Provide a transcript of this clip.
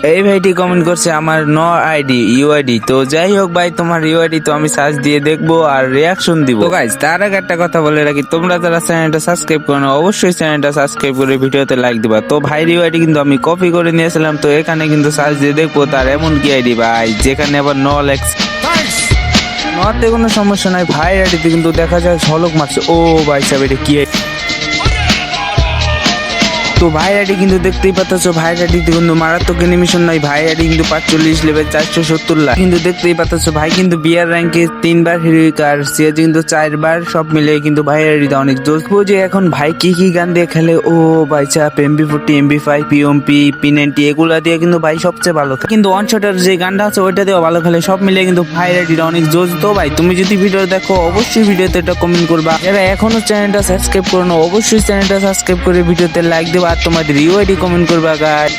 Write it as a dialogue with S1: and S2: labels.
S1: এই ভাইটি কমেন্ট করছে আমার ন আইডি ইউআইডি। তো যাই হোক ভাই, তোমার ইউআইডি তো আমি সার্চ দিয়ে দেখবো আর রিয়াকশন দিব। তো গাইস, তার আগে একটা কথা বলে রাখি, তোমরা যারা চ্যানেলটা সাবস্ক্রাইব করো না, অবশ্যই চ্যানেলটা সাবস্ক্রাইব করে ভিডিওতে লাইক দিবা। তো ভাইয়ের ইউআইডি কিন্তু আমি কপি করে নিয়েছিলাম, তো এখানে কিন্তু সার্চ দিয়ে দেখবো তার এমন কি আইডি ভাই, যেখানে আবার ন লেখছে। নতে কোনো সমস্যা নাই, ভাইয়ের আইডিতে কিন্তু দেখা যায় ঝলক মারছে। ও ভাই সাহেব, এটা কি আইডি? তো ভাই আইডি কিন্তু দেখতেই পাচ্ছ, ভাই আইডিতে কিন্তু মারাত্মক এনিমেশন নাই। ভাই আইডি কিন্তু 45 লেভেল 470 লাখ কিন্তু দেখতেই পাচ্ছ। ভাই কিন্তু বিয়ার র্যাঙ্কে 3বার হিরোইক আর সিএজ কিন্তু 4বার, সব মিলে কিন্তু ভাই আইডিটা অনেক জোশ। যে এখন ভাই কি কি গান দিয়ে খেলে, ও ভাই চাপ MP40 MP5 পিএমপি P90 এগুলা দিয়ে কিন্তু ভাই সবচেয়ে ভালো খেলে। কিন্তু ওয়ান শটের যে গানটা আছে ওইটা দিয়েও ভালো খেলে, সব মিলে কিন্তু ভাই আইডিটা অনেক জোশ। তো ভাই তুমি যদি ভিডিও দেখো অবশ্যই ভিডিওতে একটা কমেন্ট করবা। যারা এখনো চ্যানেলটা সাবস্ক্রাইব করো না, অবশ্যই চ্যানেলটা সাবস্ক্রাইব করে ভিডিওতে লাইক দেবা আর তোমাদের ইউআইডি কমেন্ট করবা গাইস।